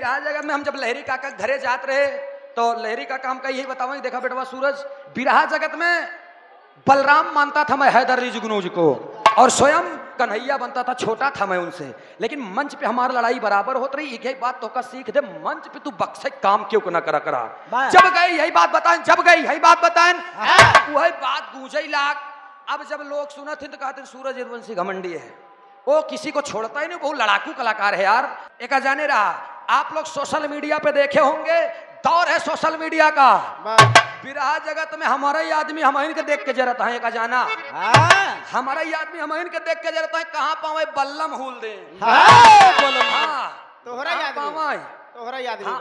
बिरहा जगत में हम जब लहरी काका घरे जात रहे तो लहरी काका हमका यही बतावा, देखा बेटवा सूरज, बिरहा जगत में बलराम मानता था मैं हैदर अली जुगनू जी को, और स्वयं कन्हैया बनता था छोटा था मैं उनसे, लेकिन मंच पे हमारी लड़ाई बराबर होती रही। एक बात तो का सीख दे, मंच पे तू बक्से काम क्यों ना करा करा। जब गए यही बात बताएं, जब गई यही बात बताएं, वही बात गूंजे लाख। अब जब लोग सुना थे तो कहते सूरज यदुवंशी घमंडी है, वो किसी को छोड़ता ही नहीं, वो लड़ाकू कलाकार है यार। एक जाने रहा, आप लोग सोशल मीडिया पे देखे होंगे, दौर है सोशल मीडिया का। बिरहा जगत में हमारा ही आदमी हम इनके देख के जरता है, एक जाना हमारा ही आदमी हम इनके देख के जरता है, कहाँ पावे बल्लम हुल दे।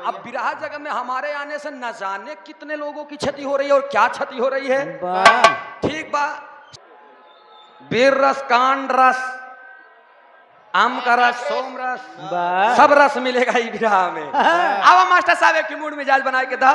अब बिरहा जगत में हमारे आने से न जाने कितने लोगों की क्षति हो रही है और क्या क्षति हो रही है। ठीक बा, बीर रस, कांड रस, आम का रस, सोम रस, सब रस मिलेगा ही बिरहा में। अब मास्टर साहब एक मूड मिजाज बना के था।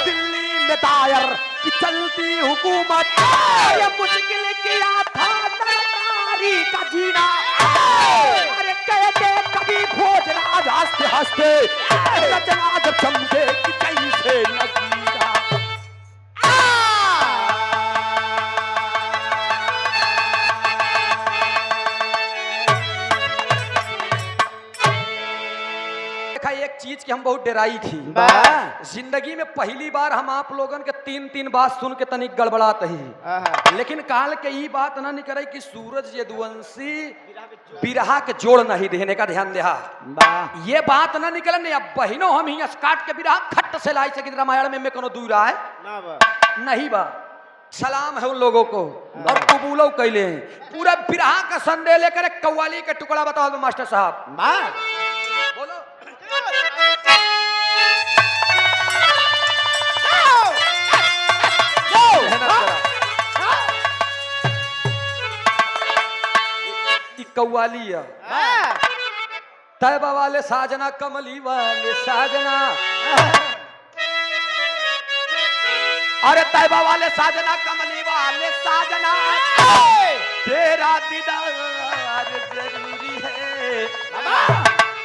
दिल्ली में दायर की चलती हुकूमत, ये मुश्किल किया था नारी का जीना। अरे कहते कभी भोजराज हंसते हंसते रचना जब समझे कि कैसे नगीना। एक चीज की हम बहुत डराई थी, जिंदगी में पहली बार हम आप लोगन के तीन बात सुन के तनिक गड़बड़ात ही, लेकिन काल के ये बात ना निकले कि सूरज यदुवंशी बिरहा के जोड़ नहीं देने का ध्यान देहा। ये बात ना निकले नहीं। अब बहनों हम ही काट के बिरहा खट से लाई सके रामायण में कोनो दूर है नहीं बा। सलाम है उन लोगों को और कबूलो कैले पूरा बिरहा का संदेह लेकर कव्वाली का टुकड़ा बताओ मास्टर साहब। बोलो कव्वाली तैबा वाले साजना, कमली वाले साजना, अरे तैबा वाले साजना, कमली वाले साजना, तेरा दीदार जरूरी है,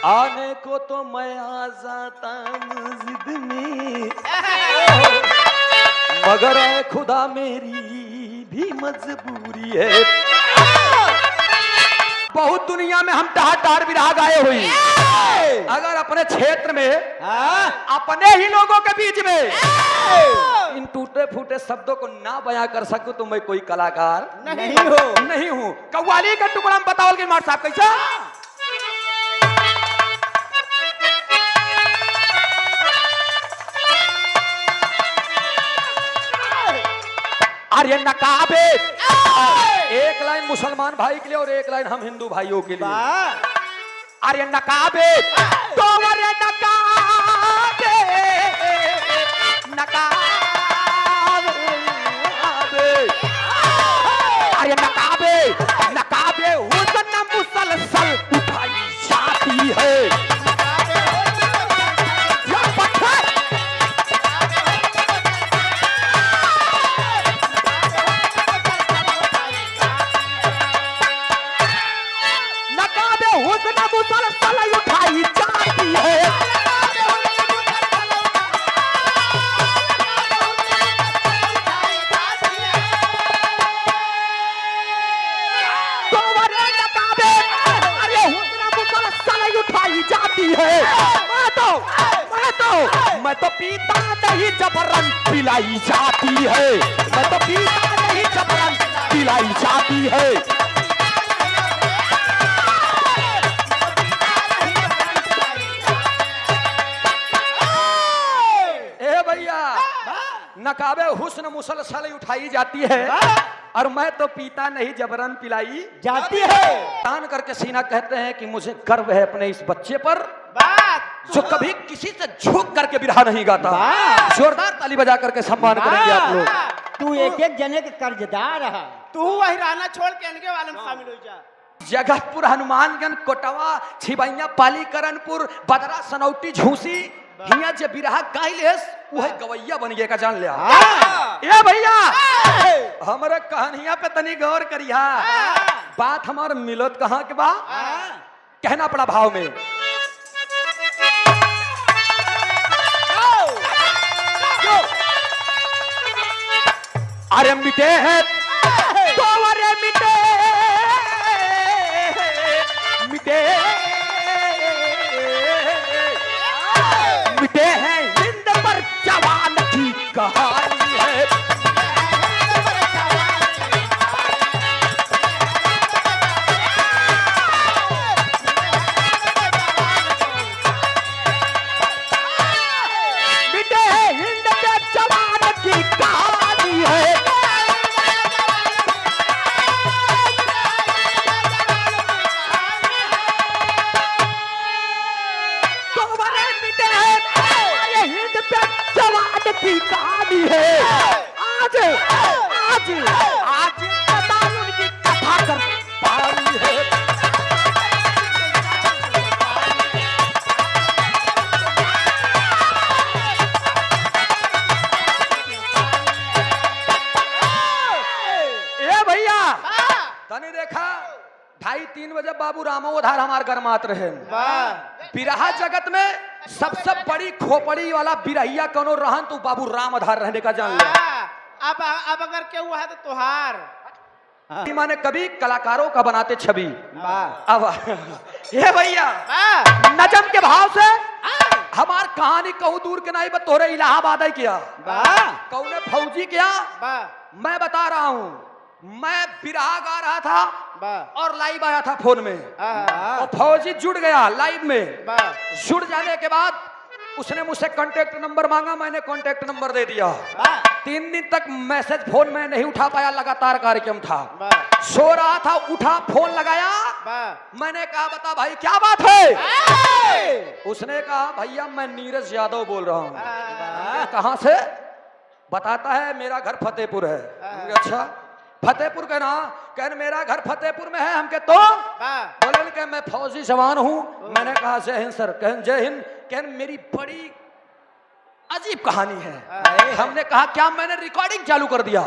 आने को तो मैं आ जाता मस्जिद में, मगर ऐ खुदा मेरी भी मजबूरी है। बहुत दुनिया में हम टहाटार बिरहा गाए हुई, अगर अपने क्षेत्र में अपने ही लोगों के बीच में इन टूटे फूटे शब्दों को ना बयां कर सकूं तो मैं कोई कलाकार नहीं हूं। कव्वाली का टुकड़ा हम बताओगे मार साहब कैसा? अरे नकाबे, एक लाइन मुसलमान भाई के लिए और एक लाइन हम हिंदू भाइयों के लिए। अरे नकाबे तो अरे नकाबे, नकाबे, अरे नकाबे, नकाबे हुस्न मुसलसल उठाई जाती है। हुस्न मुसलसल उठाई जाती है। मैं तो पीता नहीं जबरन पिलाई जाती है। मैं तो पीता नहीं जबरन पिलाई जाती है। ए भैया नकाबे हुस्न मुसलसल उठाई जाती है और मैं तो पीता नहीं जबरन पिलाई जाती है। तान करके सीना कहते हैं कि मुझे गर्व है अपने इस बच्चे पर जो कभी किसी से झुक करके बिरहा नहीं गाता। जोरदार ताली बजा करके सम्मान करेंगे आप लोग। तू एक एक जने के कर्जदार है। तू वही रहना छोड़ के इनके वाले में शामिल हो जा। जगतपुर, हनुमानगंज, कोटवा, छिबैया, पालीकरनपुर, बदरा, सनौटी, झूसी हिया जे बिरहा गाइलेस वह गवैया बन गए का जान लिया। ए भैया हमारे कहानिया पे तनी गौर करिया। बात हमार मिलत कहाँ के बा कहना पड़ा भाव में। अरे मिटे हैं तो अरे मिटे मिटे मिटे हैं हिंद पर जवान की कहानी है। मिटे हैं हिंद के जवान की कहानी है। की कहानी है। आज आज आज उनकी कथा कर पानी है। ए भैया तने देखा 2:30 बजे बाबू रामो उधार हमार घर मात रहे। बिरहा जगत में सबसे बड़ी खोपड़ी वाला बिरहिया कौनो रहन तो बाबू राम आधार रहने का जान लिया। अब अगर क्या हुआ है तो तुहार माने कभी कलाकारों का बनाते छवि। अब ये भैया नजम के भाव से हमार कहानी कहूँ दूर के नहीं तोरे इलाहाबाद है किया कौने फौजी किया मैं बता रहा हूँ। मैं बिरहा गा रहा था और लाइव आया था फोन में और फौजी जुड़ गया लाइव में। जुड़ जाने के बाद उसने मुझसे कांटेक्ट नंबर मांगा, मैंने कांटेक्ट नंबर दे दिया। 3 दिन तक मैसेज फोन में नहीं उठा पाया, लगातार कार्यक्रम था। सो रहा था, उठा फोन लगाया, मैंने कहा बता भाई क्या बात है। उसने कहा भैया मैं नीरज यादव बोल रहा हूँ। कहाँ से? बताता है मेरा घर फतेहपुर है। अच्छा फतेहपुर का ना कहन मेरा घर फतेहपुर में है। हमके तो बोले कि मैं फौजी जवान हूँ। मैंने कहा जय हिंद सर। कहन जय हिंद। कहन मेरी बड़ी अजीब कहानी है। हमने कहा क्या? मैंने रिकॉर्डिंग चालू कर दिया।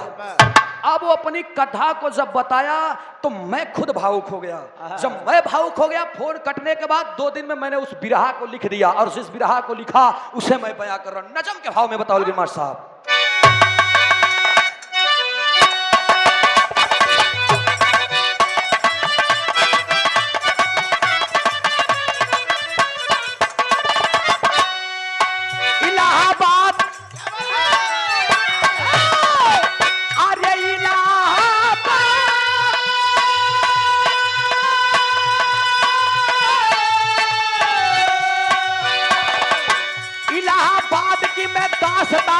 अब वो अपनी कथा को जब बताया तो मैं खुद भावुक हो गया। जब मैं भावुक हो गया फोन कटने के बाद 2 दिन में मैंने उस बिरहा को लिख दिया और जिस बिरहा को लिखा उसे मैं बयां कर रहा हूं नजम के भाव में। बताओ गिरमार साहब।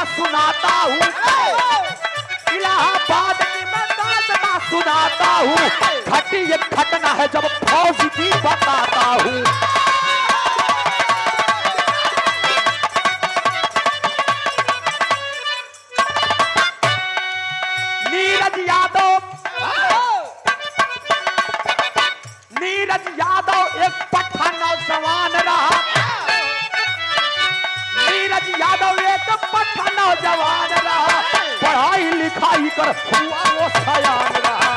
सुनाता हूँ इलाहाबाद की मैं दास्तां सुनाता हूँ। घटी ये घटना है जब फौज की बताता हूँ। नीरज यादव एक पट्टा नौजवान रहा। नीरज यादव एक पट्टा नौजवान रहा। पढ़ाई लिखाई कर हुआ वो सयान रहा।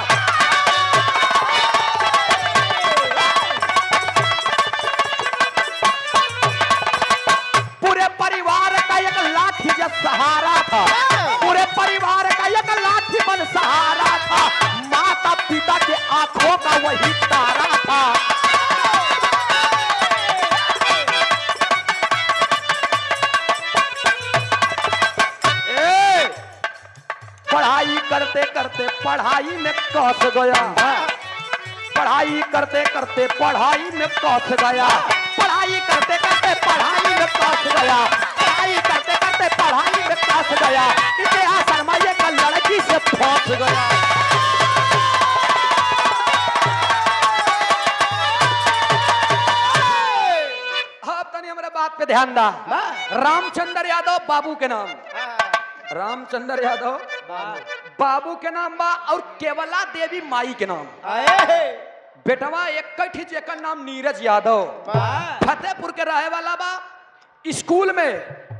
पढ़ाई में कस गया, पढ़ाई करते करते पढ़ाई में कस गया, पढ़ाई करते करते पढ़ाई में कस गया, पढ़ाई करते करते पढ़ाई में कस गया, इतिहास शर्माइए का लड़की से फंस गया। अब तनी हमारे बात पे ध्यान दा। रामचंद्र यादव बाबू के नाम, रामचंद्र यादव बाबू के नाम बा और केवला देवी माई के नाम। बेटवा एक जेकर नाम नीरज यादव फतेहपुर के रहे वाला बा। स्कूल में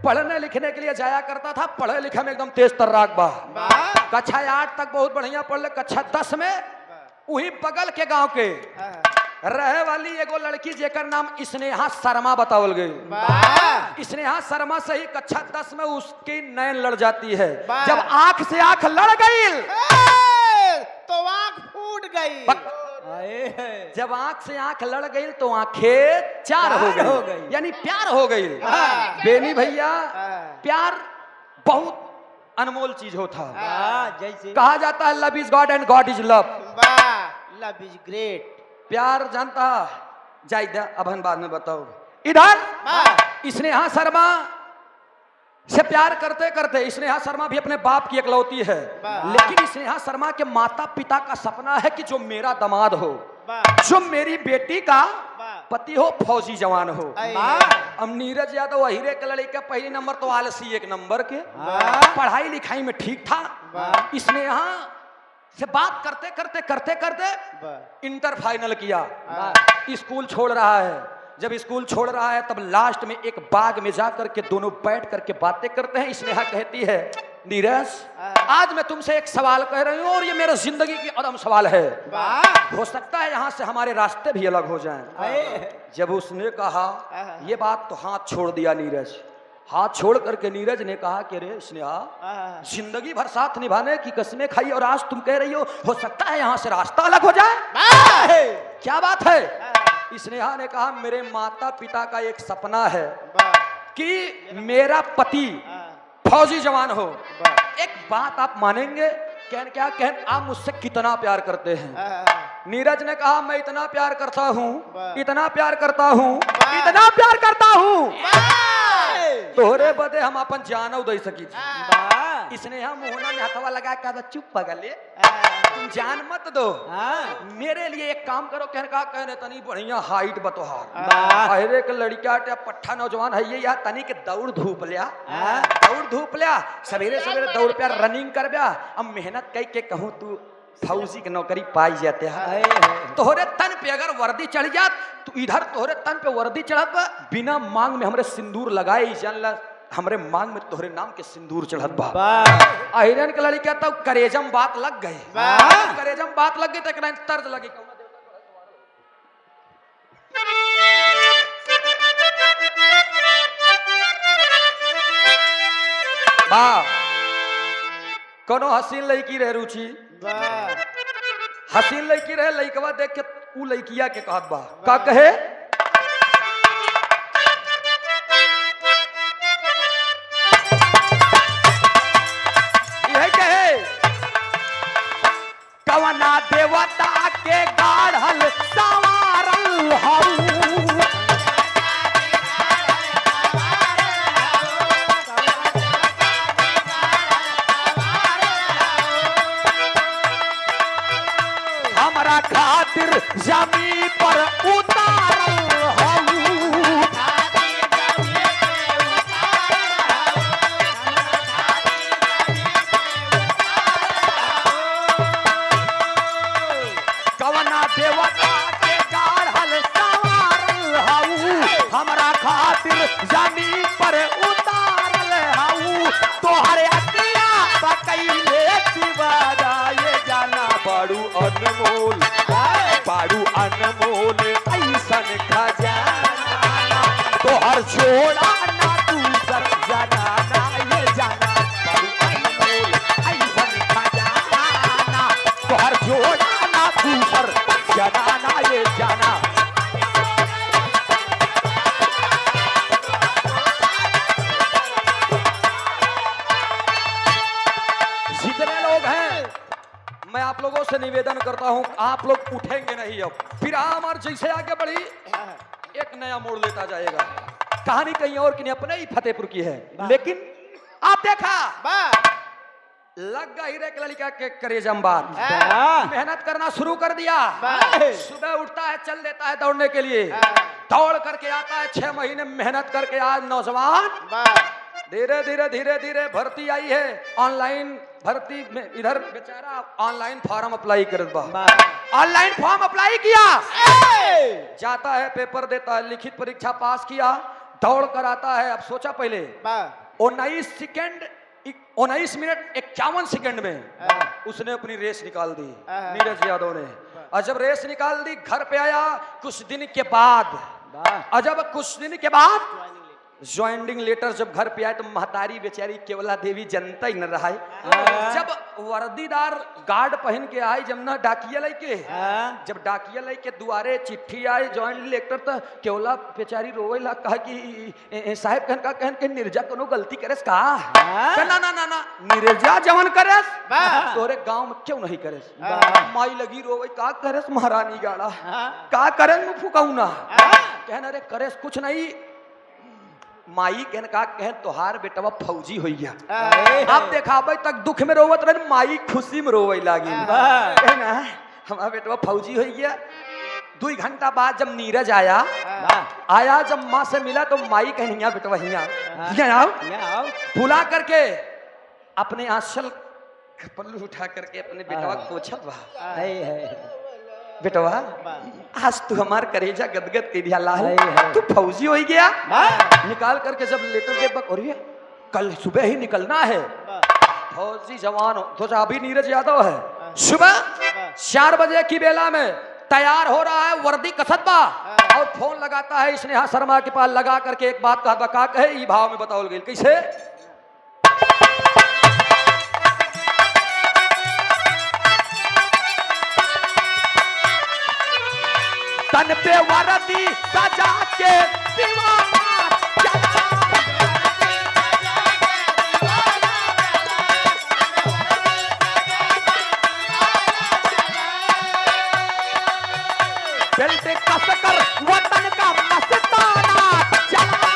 पढ़ने लिखने के लिए जाया करता था, पढ़े लिखे में एकदम तेज तर्राक बा। कक्षा 8 तक बहुत बढ़िया पढ़ ले, कक्षा 10 में वही बगल के गांव के रहे वाली एगो लड़की जेकर नाम स्नेहा शर्मा बतावल गई। स्नेहा शर्मा से ही कक्षा 10 में उसकी नैन लड़ जाती है। जब आंख से आंख लड़ गई तो आंख फूट गई। जब आंख से आंख लड़ गई तो आंखें चार हो गई, यानी प्यार हो गई। बेनी भैया, प्यार बहुत अनमोल चीज होता है। जैसे कहा जाता है love is God and God is love. Love is great. प्यार जानता जायदा अब हम बाद में बताओ। इधर स्नेहा शर्मा से प्यार करते करते स्नेहा शर्मा भी अपने बाप की इकलौती है, लेकिन स्नेहा शर्मा के माता पिता का सपना है कि जो मेरा दामाद हो, जो मेरी बेटी का पति हो, फौजी जवान हो। अब नीरज यादव अहिरे के लड़के पहली नंबर तो आलसी 1 नंबर के, पढ़ाई लिखाई में ठीक था। स्नेहा से बात करते करते करते करते इंटर फाइनल किया। स्कूल छोड़ रहा है। जब स्कूल छोड़ रहा है तब लास्ट में एक बाग में जाकर के दोनों बैठ करके बातें करते हैं। स्नेहा कहती है, नीरज आज मैं तुमसे एक सवाल कह रही हूँ और ये मेरे जिंदगी की अहम सवाल है, हो सकता है यहाँ से हमारे रास्ते भी अलग हो जाएं। जब उसने कहा ये बात तो हाथ छोड़ दिया नीरज। हाथ छोड़ करके नीरज ने कहा कि रे स्नेहा, जिंदगी भर साथ निभाने की कसमें खाई और आज तुम कह रही हो सकता है यहाँ से रास्ता अलग हो जाए। क्या बात है? स्नेहा ने कहा मेरे माता पिता का एक सपना है कि मेरा पति फौजी जवान हो। एक बात आप मानेंगे? क्या आप मुझसे कितना प्यार करते हैं? नीरज ने कहा मैं इतना प्यार करता हूँ, इतना प्यार करता हूँ, इतना प्यार करता हूँ, तोहरे बदे हम अपन जानव दे सकी। स्नेहा मोहना में हथवा लगा के चुप पगले, तुम जान मत दो, मेरे लिए एक काम करो। कहने तनी बढ़िया हाइट बतोहार, अरे के लड़का पट्ठा नौजवान है ये, यार तनी के दौड़ धूप लिया, दौड़ धूप लिया, सवेरे सवेरे दौड़ पे रनिंग कर ब्या। अब मेहनत कई के कहूँ तू फौजी की नौकरी पाई जाते हैं। तोहरे तन पे अगर वर्दी चढ़ जात तो इधर तोहरे तन पे वर्दी चढ़त बिना मांग में हमरे सिंदूर लगाए जान ला, हमरे मांग में तोहरे नाम के सिंदूर चढ़त बा। अहिरन के लड़ी कहता करेजम बात लग गई, करेजम बात लग गई तो एक तर्ज लगी। कोनो हसीन लड़की रहे रुचि, हसीन लड़की रहे, लड़कवा देख के ऊ लड़किया के कहत बा, का कहे? यही कहे कवना देवता के गाढ़ल सवारल हऊ, खातिर जमी पर उतारल हऊ, कवना देवता के गाढ़ल सवारल हऊ, हमरा खातिर जमी पर उतारल हऊ। तोहरे अतिया बकैले की बजाए जाना बड़ू अनमोल, बारू अनमोल ऐसन खजाना, तोहर छोड़ा ना दूसर जनाना, ये जाना बारू अनमोल ऐसन खजाना, तोहर छोड़ा ना दूसर जनाना, ये जाना। जितने लोग हैं मैं आप लोग से निवेदन करता हूँ, आप लोग उठेंगे नहीं। अब विराह हमार जैसे आगे बढ़ी एक नया मोड़ लेता जाएगा। कहानी कहीं और की नहीं, अपने ही फतेहपुर की है। लेकिन आप देखा लग गई रे लड़का के करेजम बात, मेहनत करना शुरू कर दिया। सुबह उठता है, चल देता है दौड़ने के लिए, दौड़ करके आता है। 6 महीने मेहनत करके आज नौजवान धीरे धीरे धीरे धीरे भर्ती आई है। ऑनलाइन भर्ती में इधर बेचारा ऑनलाइन फॉर्म अप्लाई करत बा। ऑनलाइन फॉर्म अप्लाई किया, जाता है, पेपर देता है, लिखित परीक्षा पास किया, दौड़ कर आता है। अब सोचा पहले 19 मिनट 51 सेकंड में उसने अपनी रेस निकाल दी, नीरज यादव ने। और जब रेस निकाल दी, घर पे आया कुछ दिन के बाद, और जब कुछ दिन के बाद ज्वाइनिंग लेटर जब घर पे आए तो महतारी बेचारी केवला देवी जनता ही न रहा है। जब वर्दीदार गार्ड पहन के आई, जब ना डाकिया लेके, जब डाकिया लेके दुआरे चिट्ठी आई ज्वाइनिंग लेटर, तो केवला बेचारी रोवे ला, कहा कि साहब कहन के निर्जा कोनो गलती करेस का? ना ना ना ना, निर्जा जवन करेस तोरे गांव में क्यों नहीं करेस? माई लगी रोवे, का करेस महारानी गाड़ा, का करेस मुँह फुकाऊ ना? कहना रे करेस कुछ नहीं, माई कहन तोहार बेटवा फौजी हो गया। आप देखाबे तक दुख में रोवत रहे, माई खुशी में रोवे लागी ना, हमारा बेटवा फौजी हो गया। 2 घंटा बाद जब नीरज आया जब माँ से मिला तो माई कहनिया बेटवा हिया आओ, बुला करके अपने आंचल पल्लू उठा करके अपने बेटवा को पोछत बा। बेटवा आज तू हमार करेजा गदगद के दिया लाल, तू फौजी हो गया। निकाल करके जब लेटर दे बक, और ये कल सुबह ही निकलना है, फौजी जवान हो तो अभी नीरज यादव है। सुबह 4 बजे की बेला में तैयार हो रहा है, वर्दी कसत बा, और फोन लगाता है स्नेहा शर्मा के पास। लगा करके एक बात का कहे ई भाव में बताओ गई कैसे? तन पे वर्दी सजा के दीवाना बेल्ट कसकर वतन का मस्ताना चला।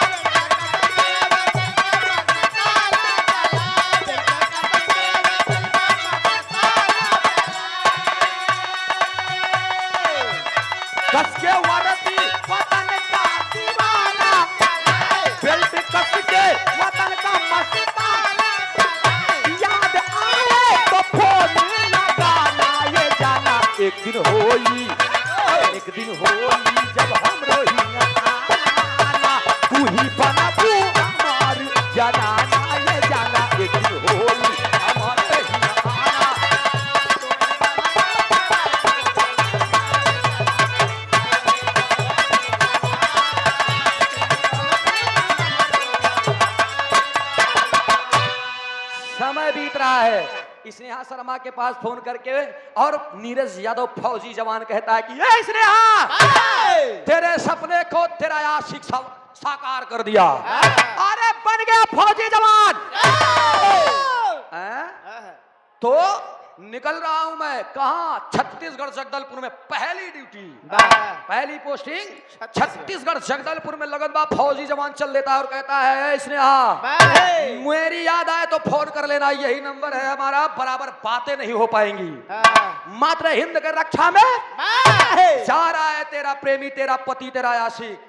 कस के वर्दी वतन का दीवाना, बेल्ट कस के वतन का मस्ताना, याद आए तो फोन लगाना, ये जाना एक दिन होई जब हम रोहिया आना, तू ही बना तू हमार जनाना, ये जाना एक दिन होई हमारे ही आना। समय बीत रहा है, स्नेहा शर्मा के पास फोन करके, और नीरज यादव फौजी जवान कहता है कि ये स्नेहा, तेरे सपने को तेरा आशिक साकार कर दिया, अरे बन गया फौजी जवान। तो निकल रहा हूं मैं, कहाँ? छत्तीसगढ़ जगदलपुर में पहली ड्यूटी, पहली पोस्टिंग छत्तीसगढ़ जगदलपुर में लगत बा। फौजी जवान चल देता है और कहता है स्नेहा, मेरी याद आए तो फोन कर लेना, यही नंबर है हमारा, बराबर बातें नहीं हो पाएंगी, मात्र हिंद के रक्षा में जा रहा है तेरा प्रेमी, तेरा पति, तेरा आशिक।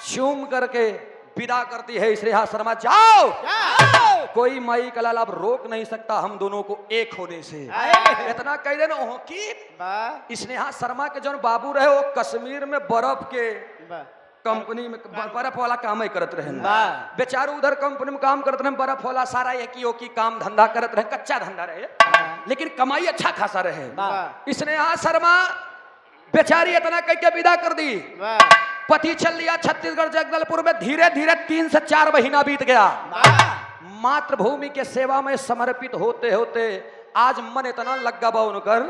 शूम करके विदा करती है स्नेहा शर्मा, जाओ, कोई माई का लाल अब रोक नहीं सकता हम दोनों को एक होने से। इतना कह देना हो कि स्नेहा शर्मा के जो बाबू रहे वो कश्मीर में बर्फ के कंपनी में बर्फ वाला काम ही करते रहे, बेचारू उधर कंपनी में काम करते रहे, बर्फ वाला सारा एक ही काम धंधा करते रहे, कच्चा धंधा रहे, लेकिन कमाई अच्छा खासा रहे। स्नेहा शर्मा बेचारी इतना कह के विदा कर दी, पति चल लिया छत्तीसगढ़ जगदलपुर में। धीरे धीरे 3 से 4 महीना बीत गया, मातृभूमि के सेवा में समर्पित होते होते आज मन इतना लग गया बा उनकर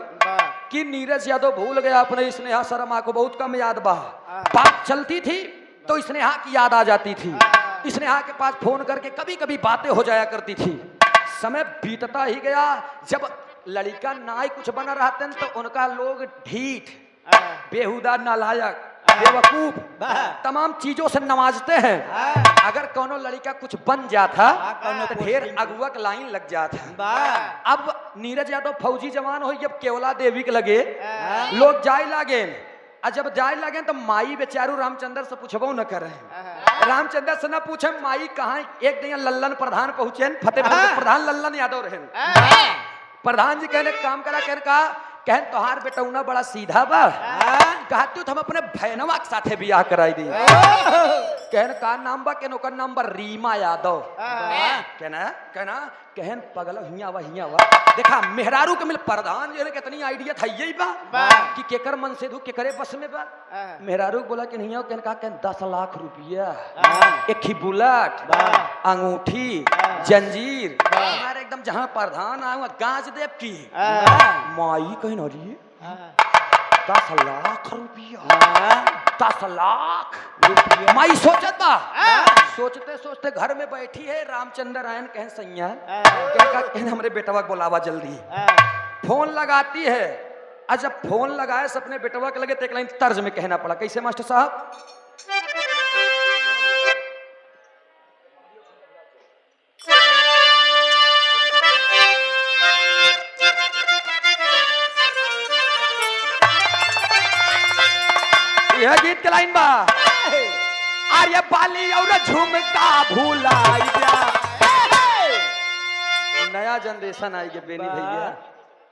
कि नीरज यादव भूल गया अपने स्नेहा शर्मा को। बहुत कम याद बा, बात चलती थी तो स्नेहा की याद आ जाती थी, स्नेहा के पास फोन करके कभी कभी बातें हो जाया करती थी। समय बीतता ही गया, जब लड़का नाई कुछ बना रहते हैं तो उनका लोग ढीठ, बेहुदा, नालायक, बेवकूफ तमाम चीजों से नवाजते हैं। अगर कोनो लड़का कुछ बन जाता तो ढेर अगुआ के लाइन लग जाता। अब नीरज यादव फौजी जवान हो, जब केवला देवी के लगे लोग जाए लागे, और जब जाए लगे तो माई बेचारू रामचंद्र से पूछबो न करे। रामचंद्र से न पूछे माई कहाँ। एक दिन लल्लन प्रधान पहुंचे, फतेहपुर के प्रधान लल्लन यादव रहे। प्रधान जी कहने काम करा, कहन तोहार बेटौना बड़ा सीधा बा, कहती हम अपने बहनवा के साथे बियाह कराई दी। कहन का नाम बा, कहन ओकर नाम बा रीमा यादव। कहन पगला हिया वा देखा मेहरारू के मिल प्रधान जी ने कितनी आइडिया था यही बा कि केकर मन से दू केकरे बस में बा। मेहरारू बोला कि नहीं, कहन का 10 लाख रुपया, एक ही बुलेट, अंगूठी, जंजीर, हमारे एकदम जहाँ प्रधान आऊँ गाज देव की माई कहीं न रही 10 लाख रुपया, 10 लाख रुपया। माई सोचत बा, सोचते सोचते घर में बैठी है। रामचंद्र आयन कहें सैया, कहन हमरे बेटवा बोलावा जल्दी। फोन लगाती है, और जब फोन लगाए अपने बेटवा के लगे तो एक लाइन तर्ज में कहना पड़ा। कैसे मास्टर साहब? यह गीत के लाइन बा, अरे बाली और झुमका भूलाई जा। नया जनरेशन आई गया बेनी भैया,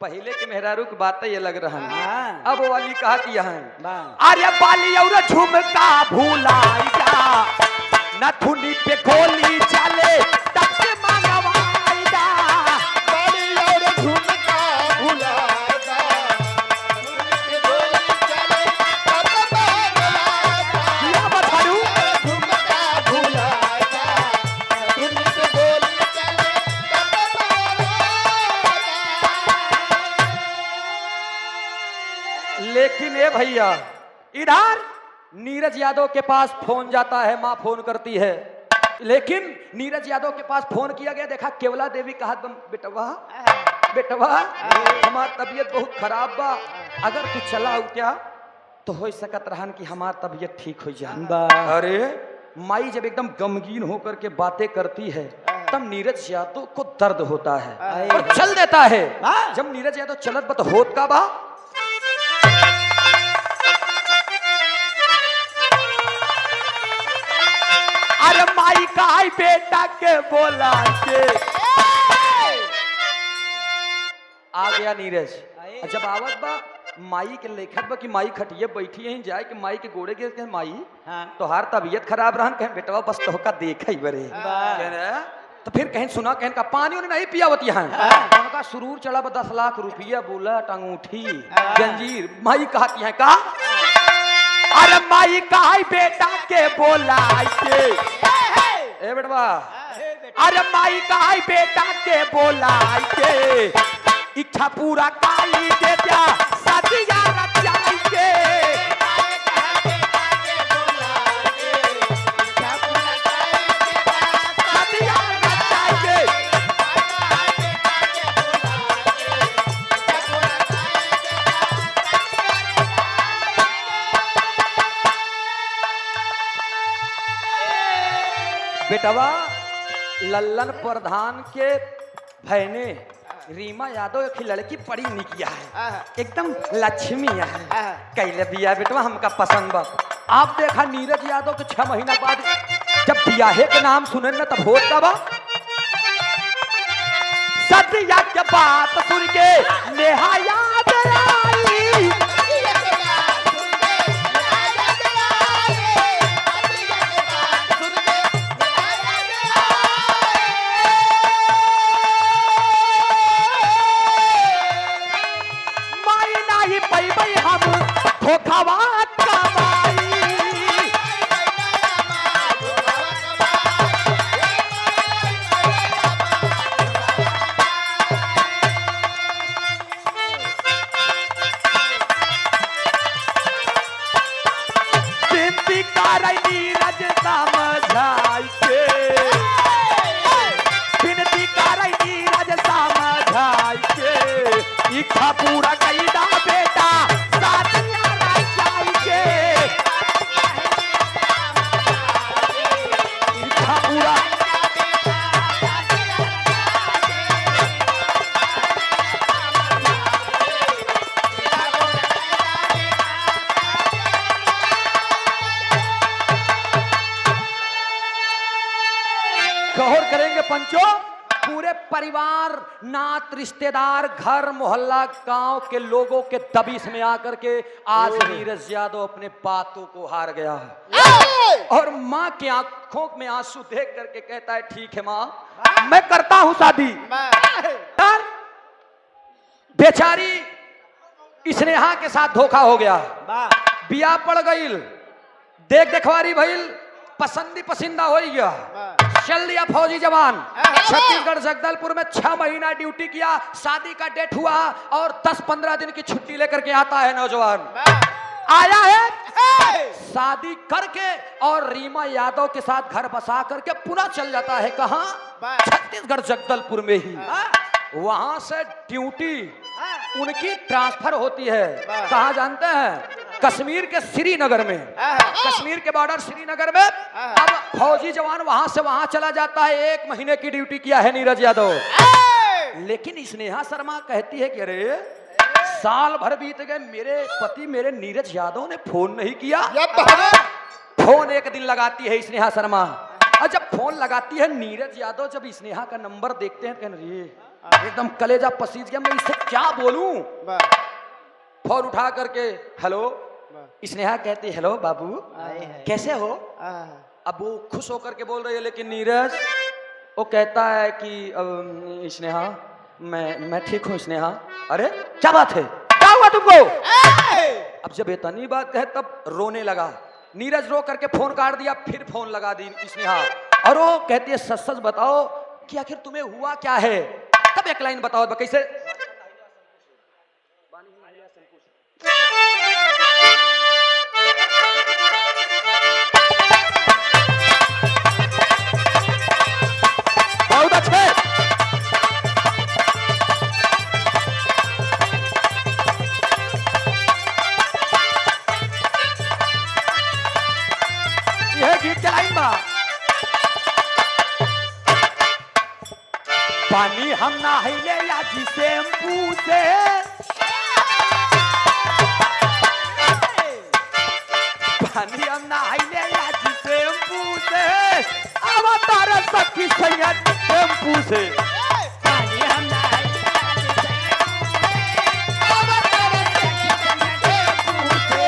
पहले के मेहरारू की बात ये लग रहा है। अब वो वाली कहा कि यहाँ अरे बाली और झुमका भूलाई जा, नथुनी पे गोली चले तब से मंगवाई जा। बाली और झुमका भूलाई जा, लेकिन ए भैया इधर नीरज यादव के पास फोन जाता है, माँ फोन करती है। लेकिन नीरज यादव के पास फोन किया गया, देखा केवला देवी कहा बेटवा हमार तबीयत बहुत खराब बा, अगर तू चला हो क्या तो हो सकत रहन कि हमार तबीयत ठीक हो जाए। अरे माई जब एकदम गमगीन होकर के बातें करती है तब नीरज यादव को दर्द होता है और चल देता है। जब नीरज यादव चलत बा तो होत का बा, अरे माई का आई बेटा के बोला के आ गया नीरज। जब आवत बा माई के लेखत बा कि माई खटिए बैठी है, जाए कि माई के गोड़े गिर के माई तो हार तबीयत खराब रहन, कहें बेटवा बस तो का देखा ही बरे। तो फिर कहें सुना, कहें का पानी उन्हें नहीं पियावत यहाँ, उनका सुरूर चढ़ा 10 लाख रुपया, बुलेट, अंगूठी, जंजीर। माई कहती है का अरे माई का बेटा के बोला के ए बेटवा, अरे माई का बेटा के बोला के इच्छा पूरा काई दे जा सदिया रचाई के। बेटवा लल्लन प्रधान के भैने रीमा यादव एक लड़की बड़ी निकिया है, एकदम लक्ष्मी है, कैले बिया बेटवा हमका पसंद बा। आप देखा नीरज यादव के 6 महीना बाद जब बियाहे के नाम सुने न तब होता बा सदिया के बात सुन के नेहा याद आई। गौर करेंगे पंचो, पूरे परिवार, नात, रिश्तेदार, घर मोहल्ला, गांव के लोगों के दबिश में आकर के आज नीरज यादव अपने बातों को हार गया और माँ की आंखों में आंसू देख करके कहता है ठीक है माँ, मैं करता हूं शादी। यार, बेचारी स्नेहा के साथ धोखा हो गया, बिया पड़ गई, देख देखवारी भइल, पसंदी पसंदा हो गया, चल दिया फौजी जवान। छत्तीसगढ़ जगदलपुर में 6 महीना ड्यूटी किया, शादी का डेट हुआ और 10-15 दिन की छुट्टी लेकर के आता है नौजवान, आया है शादी करके और रीमा यादव के साथ घर बसा करके पुनः चल जाता है। कहां? छत्तीसगढ़ जगदलपुर में ही। वहां से ड्यूटी उनकी ट्रांसफर होती है, कहां जानते हैं? कश्मीर के श्रीनगर में, कश्मीर के बॉर्डर श्रीनगर में। अब फौजी जवान वहां से वहां चला जाता है, 1 महीने की ड्यूटी किया है नीरज यादव। लेकिन स्नेहा शर्मा कहती है कि अरे साल भर बीत गए, मेरे पति मेरे नीरज यादव ने फोन नहीं किया। फोन एक दिन लगाती है स्नेहा शर्मा, और जब फोन लगाती है नीरज यादव, जब स्नेहा का नंबर देखते हैं कहने एकदम कलेजा पसीज गया, मैं इससे क्या बोलूं। फोन उठा करके हेलो, स्नेहा कहती हेलो बाबू कैसे हो। अब वो खुश होकर के बोल रही है, लेकिन नीरज वो कहता है कि स्नेहा मैं ठीक हूँ स्नेहा। अरे क्या बात है, क्या हुआ तुमको? अब जब इतनी बात कहे तब रोने लगा नीरज, रो करके फोन काट दिया, फिर फोन लगा दी स्नेहा और वो कहती है सच सच बताओ कि आखिर तुम्हें हुआ क्या है। तब एक लाइन बताओ कैसे। बहुत अच्छे। यह गीत के लाइन बा, पानी हम नहाइले या जी शैम्पू से, पानी हम नहाइले या जी शैम्पू से, अब तारा सखी सैया टेम्पू से। पानी हम नहाइले या जी शैम्पू से, अब तारा सखी सैया टेम्पू से। पानी हम नहाइले या जी शैम्पू से।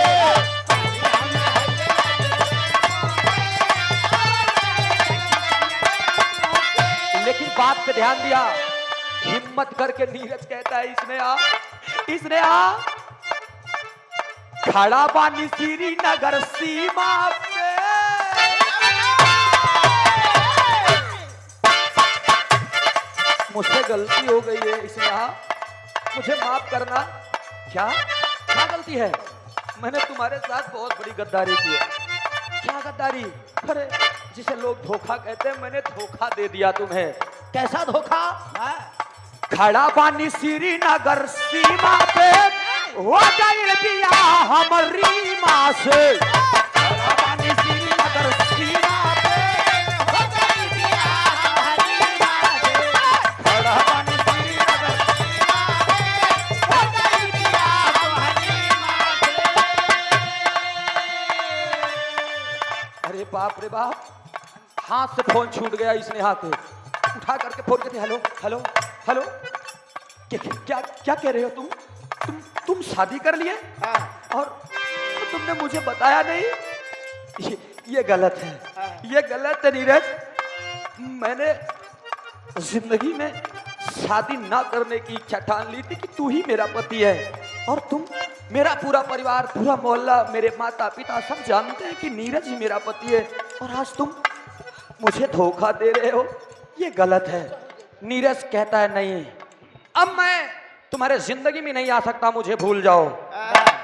लेकिन बात पे ध्यान दिया, हिम्मत करके नीरज कहता है इसने आ खड़ा पानी श्रीनगर सीमा पे, मुझसे गलती हो गई है इसने आ, मुझे माफ करना। क्या क्या गलती है? मैंने तुम्हारे साथ बहुत बड़ी गद्दारी की है। क्या गद्दारी? अरे जिसे लोग धोखा कहते हैं, मैंने धोखा दे दिया तुम्हें। कैसा धोखा? खड़ा पानी श्रीनगर सीमा पे हो गई बिया हमारी माँ से। खड़ा पानी श्रीनगर सीमा पे हो गई बिया हमारी माँ से। खड़ा पानी श्रीनगर सीमा पे हो गई बिया हमारी माँ से। अरे बाप रे बाप, हाथ से फोन छूट गया इसने, हाथ उठा करके फोन करते हेलो हेलो हेलो, क्या क्या कह रहे हो तुम शादी कर लिए और तुमने मुझे बताया नहीं? ये गलत है, ये गलत है नीरज। मैंने जिंदगी में शादी ना करने की इच्छा ठान ली थी कि तू ही मेरा पति है, और तुम, मेरा पूरा परिवार, पूरा मोहल्ला, मेरे माता पिता सब जानते हैं कि नीरज ही मेरा पति है, और आज तुम मुझे धोखा दे रहे हो, ये गलत है। नीरज कहता है नहीं, अब मैं तुम्हारे जिंदगी में नहीं आ सकता, मुझे भूल जाओ।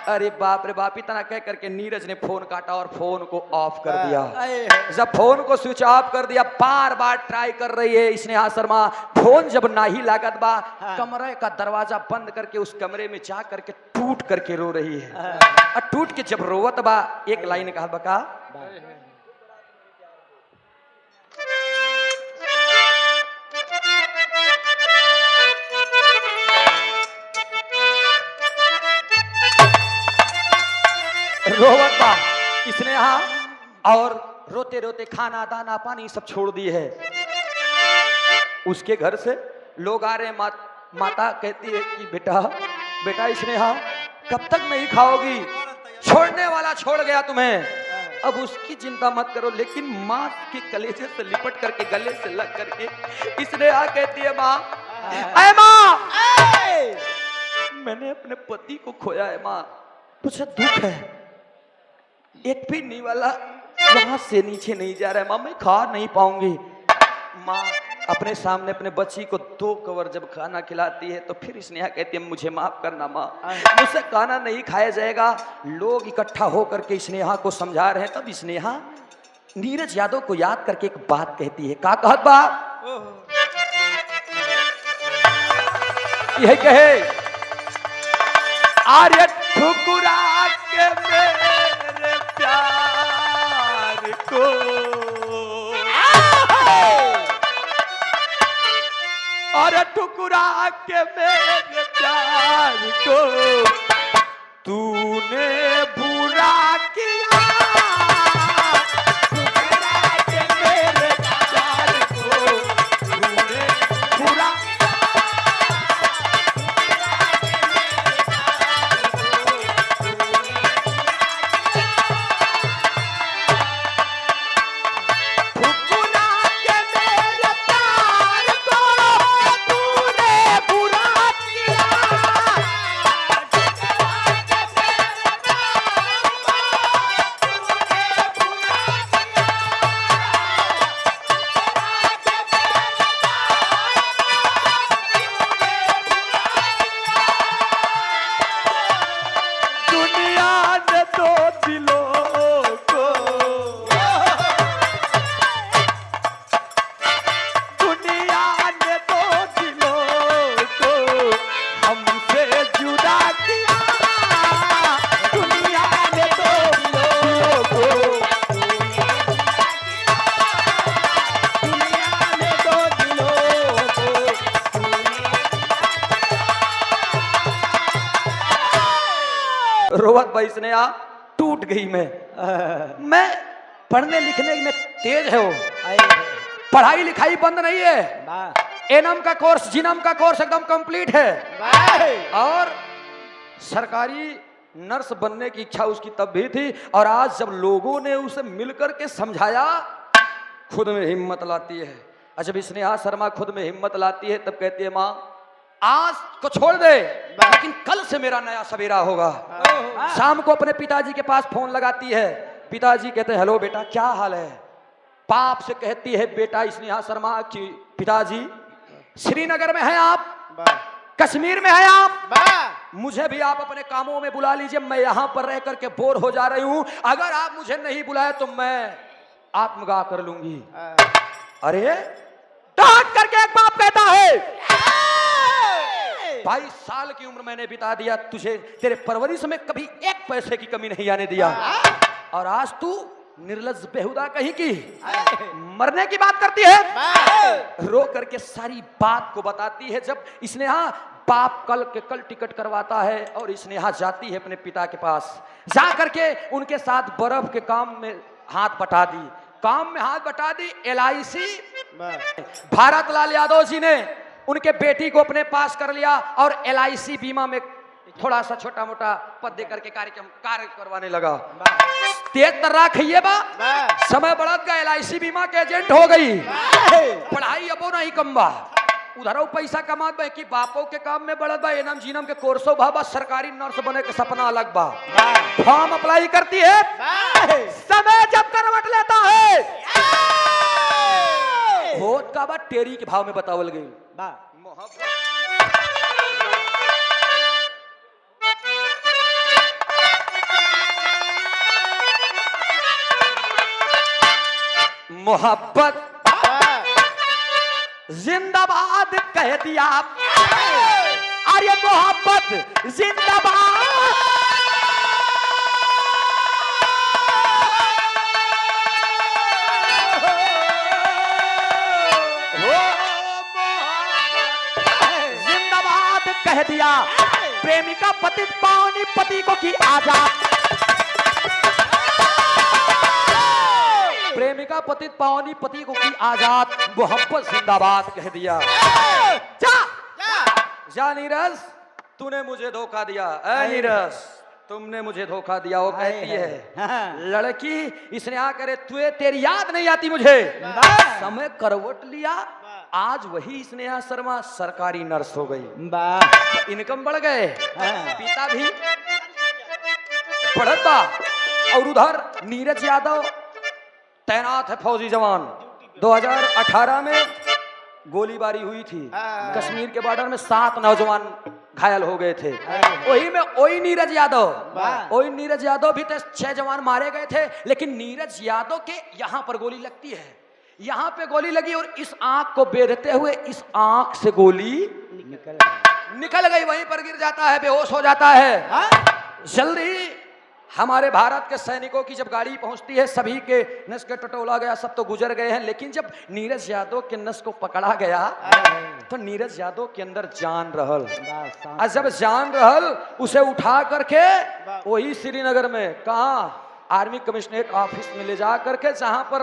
अरे बाप रे बाप, इतना कह करके नीरज ने फोन काटा और फोन को ऑफ कर दिया। जब फोन को स्विच ऑफ कर दिया, बार बार ट्राई कर रही है स्नेहा शर्मा, फोन जब ना ही लागत बा, कमरे का दरवाजा बंद करके उस कमरे में जा करके टूट करके रो रही है। और टूट के जब रोवत बा, एक लाइन कहा बका, रोवत बा स्नेहा और रोते रोते खाना दाना पानी सब छोड़ दी है। उसके घर से लोग आ रहे हैं। माता कहती है कि बेटा बेटा स्नेहा कब तक नहीं खाओगी, छोड़ने वाला छोड़ गया तुम्हें, अब उसकी चिंता मत करो। लेकिन माँ के कलेजे से लिपट करके, गले से लग करके स्नेहा कहती है माँ, अरे माँ मैंने अपने पति को खोया है माँ, मुझे दुख है, एक भी नहीं वाला यहाँ से नीचे नहीं जा रहा है माँ, मैं खा नहीं पाऊंगी। माँ अपने सामने अपने बच्ची को 2 कवर जब खाना खिलाती है तो फिर स्नेहा कहती है मुझे माफ करना माँ, मुझसे खाना नहीं खाया जाएगा। लोग इकट्ठा होकर के स्नेहा को समझा रहे हैं। तब स्नेहा नीरज यादव को याद करके एक बात कहती है। का कहत बा यह कहे, आर्य ठुकरा के मेरे प्यार को, और ठुकरा के मेरे प्यार को तूने बुरा किया, ठुकरा के मेरे प्यार को तूने बुरा, रोवत भाई स्नेहा टूट गई। मैं पढ़ने लिखने में तेज है, वो पढ़ाई लिखाई बंद नहीं है, एनम का कोर्स जिनम का कोर्स एकदम कंप्लीट है, और सरकारी नर्स बनने की इच्छा उसकी तब भी थी। और आज जब लोगों ने उसे मिलकर के समझाया, खुद में हिम्मत लाती है। और जब स्नेहा शर्मा खुद में हिम्मत लाती है तब कहती है माँ आज को छोड़ दे, लेकिन कल से मेरा नया सवेरा होगा। शाम को अपने पिताजी के पास फोन लगाती है। पिताजी कहते हैं हेलो बेटा क्या हाल है। बाप से कहती है बेटा स्नेहा शर्मा की पिताजी श्रीनगर में हैं आप, कश्मीर में हैं आप, मुझे भी आप अपने कामों में बुला लीजिए, मैं यहाँ पर रह करके बोर हो जा रही हूँ, अगर आप मुझे नहीं बुलाए तो मैं आत्मदाह कर लूंगी। अरे डांट करके एक बाप कहता है 22 साल की उम्र मैंने बिता दिया, तुझे तेरे परवरिश में कभी 1 पैसे की कमी नहीं आने दिया, और आज तू निर्लज्ज बेहुदा कहीं की मरने की बात करती है। रो करके सारी बात को बताती है। जब स्नेहा बाप कल टिकट करवाता है और स्नेहा जाती है अपने पिता के पास, जा करके उनके साथ बर्फ के काम में हाथ बटा दी। LIC भारत लाल यादव जी ने उनके बेटी को अपने पास कर लिया और LIC बीमा में थोड़ा सा छोटा मोटा पद दे करके कार्य करवाने लगा। तेज तर्रा खइए बा, समय बढ़त गया, LIC बीमा के एजेंट हो गई, पढ़ाई अबो नहीं कम बा, उधर पैसा कमात बा कि बापो के काम में बढ़त बा, एनम जीनम के कोर्सो बा, सरकारी नर्स बने के सपना अलग बा। फॉर्म अप्लाई करती है, समय जब करवट लेता है होत का बा टेरी के भाव में बतावल गई। मोहब्बत जिंदाबाद कह दिया, अरे मोहब्बत जिंदाबाद, जिंदाबाद कह दिया, प्रेमिका पति पानी पति को की आजाद, प्रेमिका पतित पावनी पति को की आजाद, मोहब्बत जिंदाबाद कह दिया। जा जा नीरज, तूने मुझे धोखा दिया। ऐ नीरज, तुमने मुझे धोखा दिया। वो कहती है लड़की, इसने आकर तुझे तेरी याद नहीं आती मुझे। समय करवट लिया, आज वही स्नेहा शर्मा सरकारी नर्स हो गई। वाह, इनकम बढ़ गए, पिता भी बढ़त बा। और उधर नीरज यादव तैनात है फौजी जवान। 2018 में गोलीबारी हुई थी कश्मीर के बॉर्डर में, 7 नौजवान घायल हो गए थे। वही में वही नीरज यादव भी थे। 6 जवान मारे गए थे, लेकिन नीरज यादव के यहाँ पर गोली लगती है। यहाँ पे गोली लगी और इस आंख को बेधते हुए इस आंख से गोली निकल गई, वहीं पर गिर जाता है, बेहोश हो जाता है। जल्दी हमारे भारत के सैनिकों की जब गाड़ी पहुंचती है, सभी के नस के टटोला गया, सब तो गुजर गए हैं, लेकिन जब नीरज यादव के नस को पकड़ा गया तो नीरज यादव के अंदर जान रहल। और जब जान रहल, उसे उठा करके वही श्रीनगर में कहा आर्मी कमिश्नरेट ऑफिस में ले जा करके, जहां पर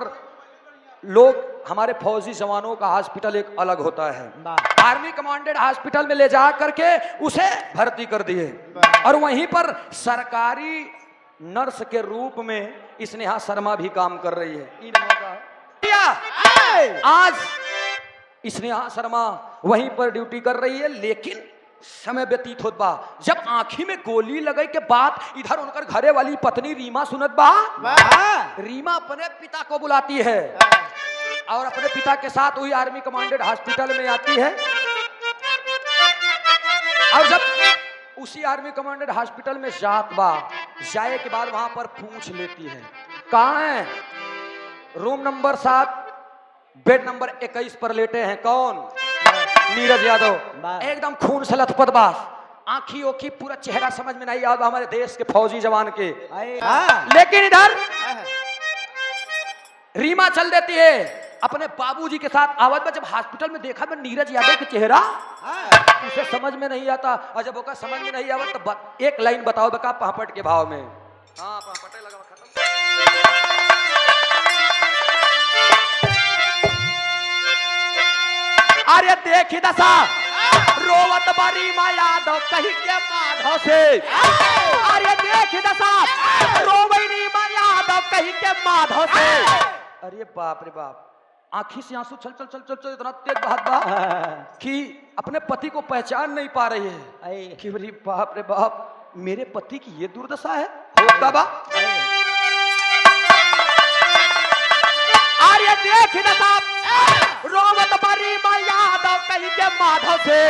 लोग हमारे फौजी जवानों का हॉस्पिटल एक अलग होता है, आर्मी कमांडेड हॉस्पिटल में ले जा करके उसे भर्ती कर दिए। और वहीं पर सरकारी नर्स के रूप में स्नेहा शर्मा भी काम कर रही है। आज स्नेहा शर्मा वहीं पर ड्यूटी कर रही है, लेकिन समय व्यतीत होत बा। जब आंखी में गोली लगे के बाद इधर उनकर घरे वाली पत्नी रीमा सुनत बा। रीमा अपने पिता को बुलाती है और अपने पिता के साथ वही आर्मी कमांडेड हॉस्पिटल में आती है। और जब उसी आर्मी कमांडेड हॉस्पिटल में जाए के बाद वहां पर पूछ लेती है, कहाँ है? रूम नंबर 7 बेड नंबर 21 पर लेटे हैं। कौन? नीरज यादव। एकदम खून से लथपथ बा, आंखी ओखी पूरा चेहरा समझ में नहीं आता हमारे देश के फौजी जवान के। लेकिन इधर रीमा चल देती है अपने बाबूजी के साथ। आवाज में जब हॉस्पिटल में देखा मैं नीरज यादव का चेहरा, उसे समझ में नहीं आता। और जब ओका समझ में नहीं आवा तो एक लाइन बताओ बका पापड़ के भाव में। हाँ, पापड़ लगा खत्म। अरे देखी दशा रोवत बारी मा यादव कही के माधव से। अरे देखी दशा रोवैनी मा यादव कही के माधव से। अरे बाप रे बाप, आंखी से आंसू चल चल चल चल चल इतना तेज बहात बा कि अपने पति को पहचान नहीं पा रही है कि अरे बाप रे बाप, मेरे पति की ये दुर्दशा है। होता बा अरे देख दशा रोवत बारी मा यादव कही के माधव से,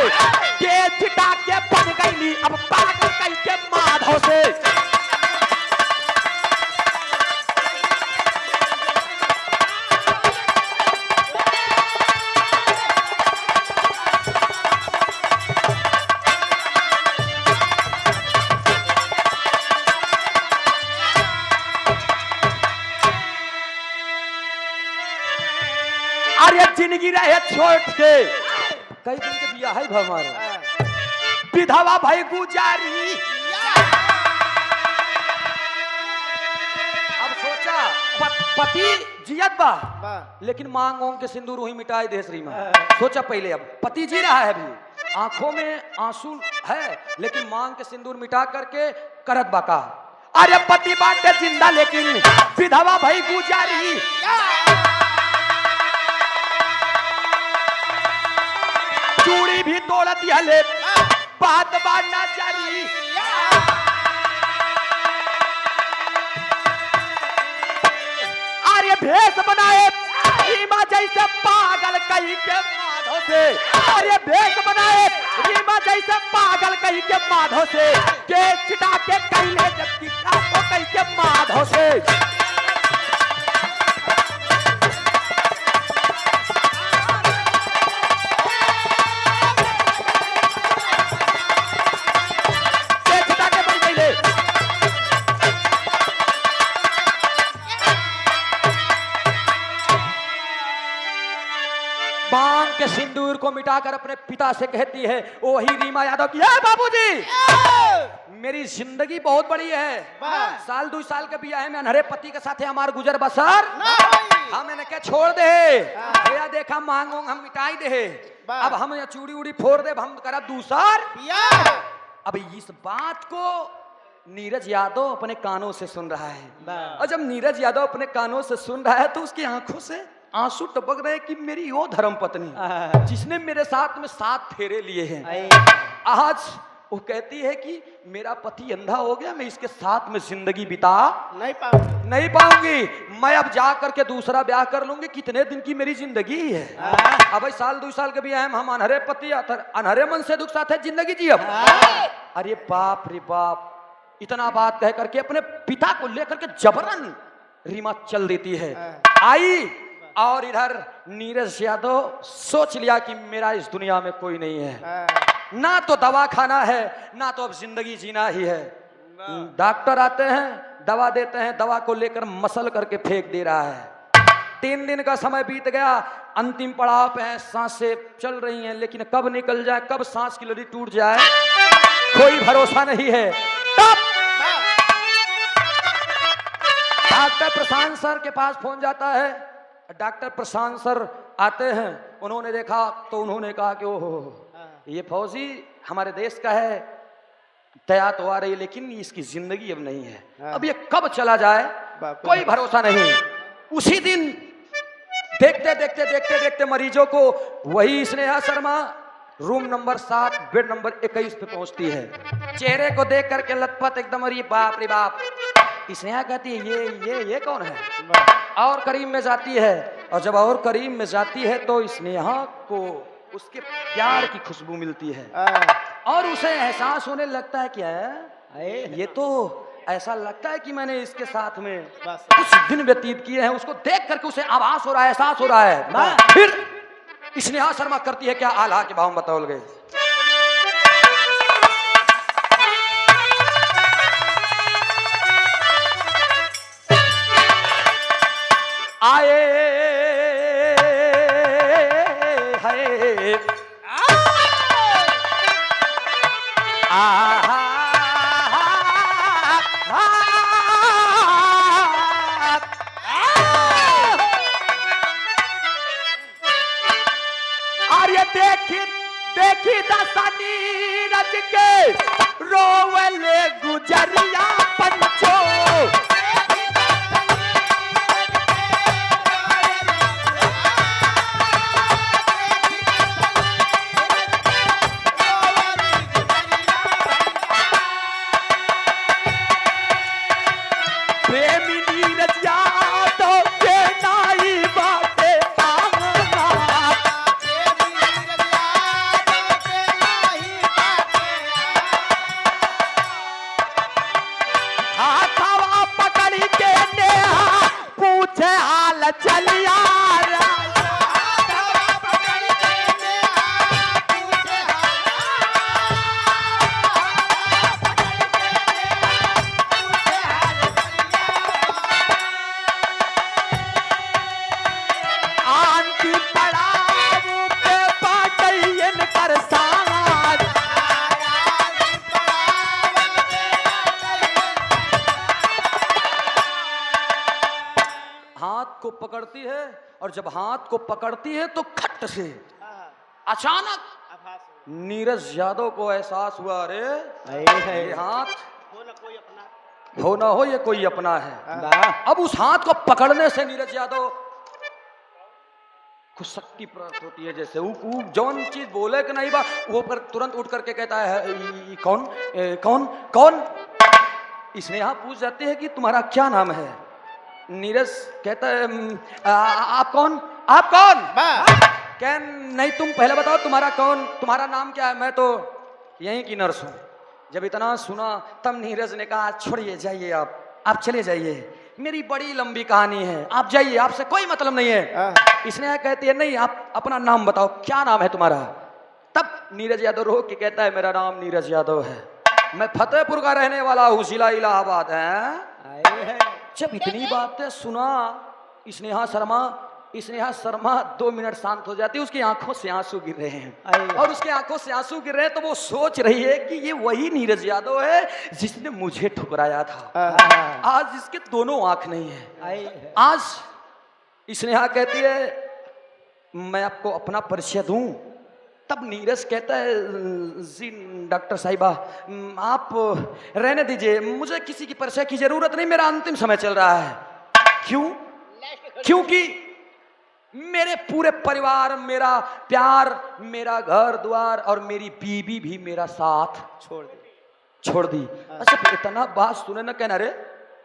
के चिटा के बन गई अब पागल कही के माधव से। अरे जिंदगी रहे छोट के, कई दिन के बिया है हमारे, विधवा भाई गुजारी। अब सोचा पति जियत बा, लेकिन मांग ओंग के सिंदूर वही मिटाई दे श्री मां। सोचा पहले अब पति जी रहा है, अभी आंखों में आंसू है, लेकिन मांग के सिंदूर मिटा करके करत बाका। अरे पति बाटे जिंदा लेकिन विधवा भाई गुजारी। चूड़ी भी तोड़ दिया ले, बात बांधना जारी। अरे भेष बनाए रीमा जैसे पागल कहीं के माधव से। अरे भेष बनाए रीमा जैसे पागल कहीं के माधव से, के चिटा के कहले जबकि कहीं के माधव से। मांग के सिंदूर को मिटाकर अपने पिता से कहती है वही रीमा यादव की, बाबूजी मेरी जिंदगी बहुत बड़ी है, साल 2 साल के बिया है, मैं अनहरे पति के साथ हमार गुजर बसर हम इनके छोड़ दे भैया, देखा मांगो हम मिटाई दे। वाह। अब हम ये चूड़ी उड़ी फोड़ दे, हम करा दूसर। पिया अब इस बात को नीरज यादव अपने कानों से सुन रहा है, वाह। और जब नीरज यादव अपने कानों से सुन रहा है तो उसकी आंखों से आंसू टपक रहे कि मेरी वो धर्म पत्नी जिसने मेरे साथ में 7 फेरे लिए हैं, आए। आज वो कहती है कि मेरा पति अंधा हो गया, मैं इसके साथ में जिंदगी बिता नहीं पाऊंगी, मैं अब जा करके दूसरा ब्याह कर लूंगी। कितने दिन की मेरी जिंदगी है, अब भाई साल 2 साल के भी हैं हम, अनहरे पति अनहरे मन से दुख साथ है जिंदगी जी। अब अरे बाप रे बाप, इतना बात कह करके अपने पिता को लेकर के जबरन रीमा चल देती है। आई और इधर नीरज यादव सोच लिया कि मेरा इस दुनिया में कोई नहीं है, ना तो दवा खाना है, ना तो अब जिंदगी जीना ही है। डॉक्टर आते हैं, दवा देते हैं, दवा को लेकर मसल करके फेंक दे रहा है। 3 दिन का समय बीत गया, अंतिम पड़ाव पे है, सांसें चल रही हैं, लेकिन कब निकल जाए, कब सांस की लड़ी टूट जाए, कोई भरोसा नहीं है। तब डॉक्टर प्रशांत सर के पास फोन जाता है। डॉक्टर प्रशांत सर आते हैं, उन्होंने देखा तो उन्होंने कहा कि ओहो, ये फौजी हमारे देश का है, दया तो आ रही है लेकिन इसकी जिंदगी अब नहीं है, अब ये कब चला जाए कोई भरोसा नहीं। उसी दिन देखते देखते देखते देखते मरीजों को वही Sneha Sharma room number 7 bed number 21 पे पहुंचती है। चेहरे को देख करके लथपथ एकदम, अरे बाप रे बाप। स्नेहा कहती है ये कौन है, और करीब में जाती है, और जब और करीब में जाती है तो स्नेहा को उसके प्यार की खुशबू मिलती है, और उसे एहसास होने लगता है क्या है, ये तो ऐसा लगता है कि मैंने इसके साथ में कुछ दिन व्यतीत किए हैं। उसको देख करके उसे आभास हो रहा है, एहसास हो रहा है। फिर स्नेहा शर्मा करती है क्या, आल्हा के भाव बतौल गए। आए अरे देखी दसनी रज के रोवले गुजरिया पंचो, को पकड़ती है, और जब हाथ को पकड़ती है तो खट से अचानक नीरज यादव को एहसास हुआ, अरे ये हाथ हो ना हो ये कोई अपना है। अब उस हाथ को पकड़ने से नीरज यादव को शक्ति प्राप्त होती है, जैसे वो जौन चीज बोले कि नहीं बा वो पर तुरंत उठ करके कहता है कौन कौन कौन। स्नेहा पूछ जाती है कि तुम्हारा क्या नाम है। नीरज कहता है आप कौन, आप कौन। क्या नहीं तुम पहले बताओ तुम्हारा नाम क्या है। मैं तो यहीं की नर्स हूँ। जब इतना सुना तब नीरज ने कहा छोड़िए जाइए, आप चले जाइए, मेरी बड़ी लंबी कहानी है, आप जाइए, आपसे कोई मतलब नहीं है। इसने कहती है नहीं आप अपना नाम बताओ, क्या नाम है तुम्हारा। तब नीरज यादव रो के कहता है मेरा नाम नीरज यादव है, मैं फतेहपुर का रहने वाला हूँ, जिला इलाहाबाद है। जब इतनी बातें सुना स्नेहा शर्मा 2 मिनट शांत हो जाती है। उसकी आंखों से आंसू गिर रहे हैं, और उसकी आंखों से आंसू गिर रहे हैं तो वो सोच रही है कि ये वही नीरज यादव है जिसने मुझे ठुकराया था। आज इसके दोनों आंख नहीं है। आज स्नेहा कहती है मैं आपको अपना परिचय दूं। तब नीरज कहता है जी डॉक्टर साहिबा आप रहने दीजिए, मुझे किसी की परिचय की जरूरत नहीं, मेरा अंतिम समय चल रहा है। क्यों? क्योंकि मेरे पूरे परिवार, मेरा प्यार, मेरा घर द्वार और मेरी बीवी भी मेरा साथ छोड़ दी। अच्छा इतना बात सुने ना कहना रे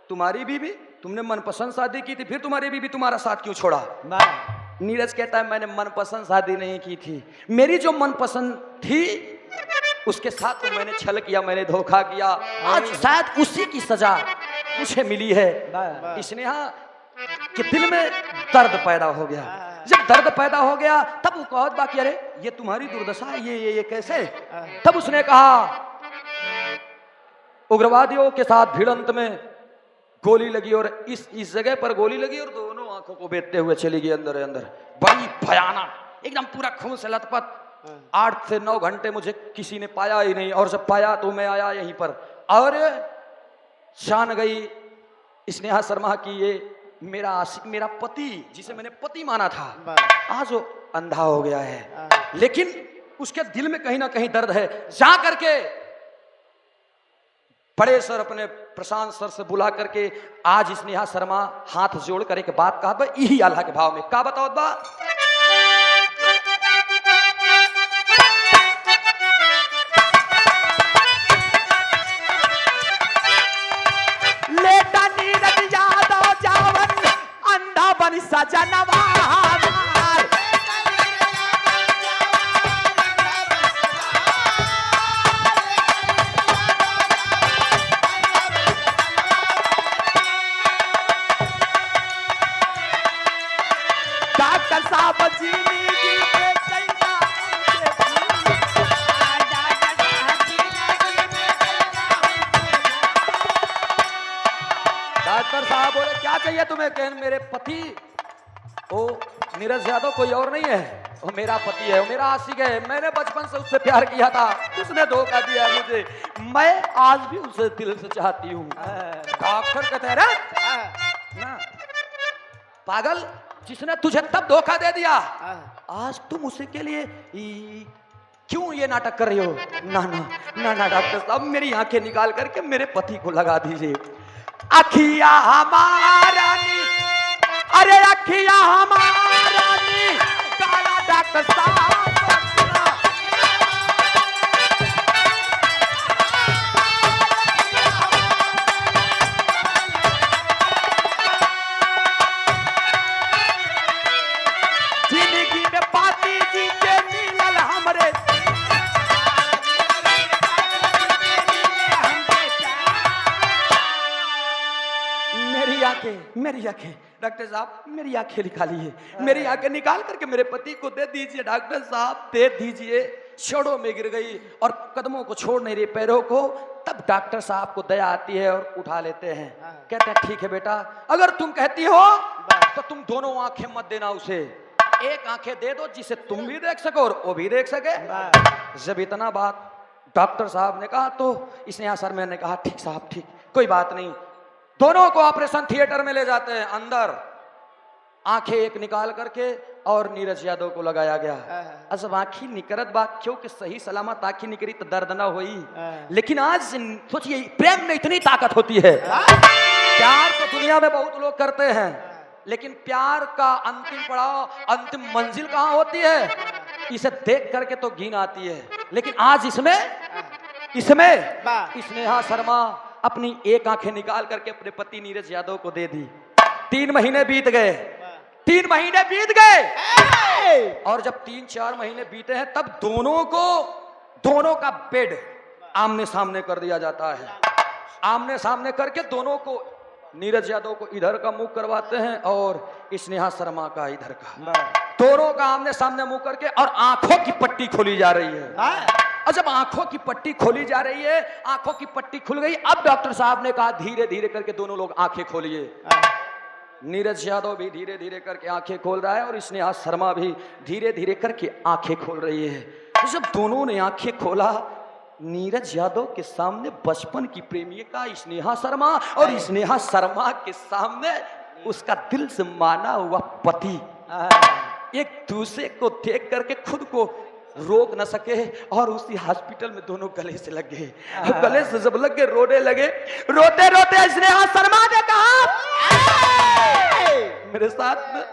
तुम्हारी बीवी, तुमने मनपसंद शादी की थी, फिर तुम्हारी बीवी तुम्हारा साथ क्यों छोड़ा? नीरज कहता है मैंने मनपसंद शादी नहीं की थी, मेरी जो मनपसंद थी उसके साथ तो मैंने छल किया, मैंने धोखा किया। आज शायद उसी की सजा मुझे मिली है। स्नेहा के दिल में दर्द पैदा हो गया। जब दर्द पैदा हो गया तब वो कहत बाकी अरे ये तुम्हारी दुर्दशा है, ये कैसे? तब उसने कहा उग्रवादियों के साथ भिड़ंत में गोली लगी और इस जगह पर गोली लगी और दोनों आंखों को बेचते हुए चली गई अंदर अंदर। बड़ी भयानक, एकदम पूरा खून से लथपथ। 8 से 9 घंटे मुझे किसी ने पाया ही नहीं, और जब पाया तो मैं आया यहीं पर और जान गई स्नेहा शर्मा की ये मेरा आशिक, मेरा पति जिसे मैंने पति माना था, आज वो अंधा हो गया है। लेकिन उसके दिल में कहीं ना कहीं दर्द है। जा करके बड़े सर अपने प्रशांत सर से बुला करके आज स्नेहा शर्मा हाथ जोड़ कर एक बात कहा, यही अल्लाह के भाव में का बताओ बा। लेटा नीरज यादव जावन अंधा बन सजनवा। डॉक्टर साहब जी डॉक्टर साहब बोले क्या चाहिए तुम्हें? कह मेरे पति ओ नीरज यादव कोई और नहीं है, वो मेरा पति है, वो मेरा आशिक है, मैंने बचपन से उससे प्यार किया था, उसने धोखा दिया मुझे, मैं आज भी उसे दिल से चाहती हूँ। डॉक्टर कहते हैं ना पागल, जिसने तुझे तब धोखा दे दिया आज तुम उसी के लिए क्यों ये नाटक कर रही हो? ना ना ना ना डॉक्टर साहब मेरी आंखें निकाल करके मेरे पति को लगा दीजिए। अखिया हमारा नी, अरे अखिया हमारा नी, काला डॉक्टर साहब जिंदगी में पाती जी के मिलल हमरे मेरी आंखें डॉक्टर साहब मेरी आंखें निकाली है, मेरी आंखें निकाल करके मेरे पति को दे दीजिए डॉक्टर साहब दे दीजिए। छोड़ो में गिर गई और कदमों को छोड़ नहीं रही पैरों को। तब डॉक्टर साहब को दया आती है और उठा लेते हैं। कहते हैं ठीक है बेटा, अगर तुम कहती हो तो तुम दोनों आंखें मत देना उसे, एक आंखें दे दो जिसे तुम भी देख सको और वो भी देख सके। जब इतना बात डॉक्टर साहब ने कहा तो स्नेहा शर्मा ने कहा ठीक साहब ठीक, कोई बात नहीं। दोनों को ऑपरेशन थिएटर में ले जाते हैं अंदर, आंखें एक निकाल करके और नीरज यादव को लगाया गया। अब आंखी निकरत बात क्योंकि सही सलामत आंखी निकली तो दर्द ना हुई। लेकिन आज सोचिए प्रेम में इतनी ताकत होती है। प्यार तो दुनिया में बहुत लोग करते हैं, लेकिन प्यार का अंतिम पड़ाव, अंतिम मंजिल कहाँ होती है? इसे देख करके तो घिन आती है, लेकिन आज इसमें स्नेहा शर्मा अपनी एक आंखें निकाल करके अपने पति नीरज यादव को दे दी। 3 महीने बीत गए, 3 महीने बीत गए और जब 3-4 महीने बीते हैं तब दोनों का बेड आमने सामने कर दिया जाता है। आमने सामने करके दोनों को, नीरज यादव को इधर का मुंह करवाते हैं और स्नेहा शर्मा का इधर का, दोनों का आमने सामने मुंह करके, और आंखों की पट्टी खोली जा रही है। और जब आंखों की पट्टी खोली जा रही है, आंखों की पट्टी खुल गई। अब डॉक्टर साहब ने कहा धीरे धीरे करके दोनों लोग आंखें खोलिए। नीरज यादव भी धीरे धीरे करके आंखें खोल रहा है और स्नेहा शर्मा भी धीरे धीरे करके आंखें खोल रही है। तो जब दोनों ने आंखें खोला, नीरज यादव के सामने बचपन की प्रेमिका स्नेहा शर्मा और स्नेहा शर्मा के सामने उसका दिल से माना हुआ पति एक दूसरे को देख करके खुद को रोक न सके और उसी हॉस्पिटल में दोनों गले से लग गए। गले से जब लग गए रोने लगे। रोते रोते स्नेहा शर्मा ने कहा मेरे साथ में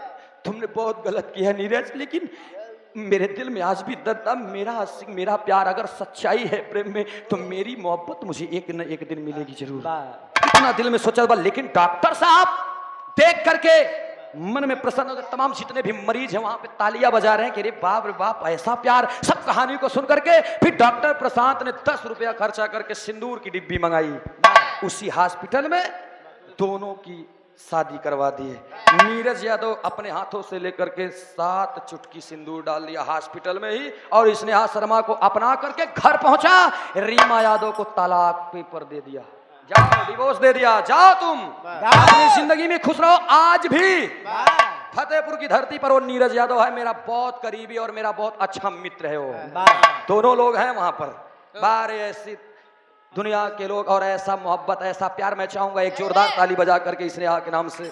तुमने बहुत गलत किया नीरज, लेकिन मेरे दिल में आज भी दर्द। मेरा प्यार अगर सच्चाई है प्रेम में तो मेरी मोहब्बत मुझे एक न एक दिन मिलेगी जरूर। इतना दिल में सोचा। लेकिन डॉक्टर साहब देख करके मन में प्रसन्न होकर तमाम जितने भी मरीज हैं वहां पे तालियां बजा रहे हैं कि अरे बाप रे बाप ऐसा प्यार। सब कहानी को सुन करके फिर डॉक्टर प्रशांत ने 10 रुपया खर्चा करके सिंदूर की डिब्बी मंगाई। उसी हॉस्पिटल में दोनों की शादी करवा दी है। नीरज यादव अपने हाथों से लेकर के 7 चुटकी सिंदूर डाल दिया हॉस्पिटल में ही और स्नेहा शर्मा को अपना करके घर पहुंचा। रीमा यादव को तलाक पेपर दे दिया, जाओ डिवोर्स दे दिया, जाओ तुम अपनी जिंदगी में खुश रहो। आज भी फतेहपुर की धरती पर वो नीरज यादव है मेरा बहुत करीबी और मेरा बहुत अच्छा मित्र है। वो दोनों लोग हैं वहां पर। बारे ऐसी दुनिया के लोग और ऐसा मोहब्बत ऐसा प्यार मैं चाहूंगा एक जोरदार ताली बजा करके स्नेहा के नाम से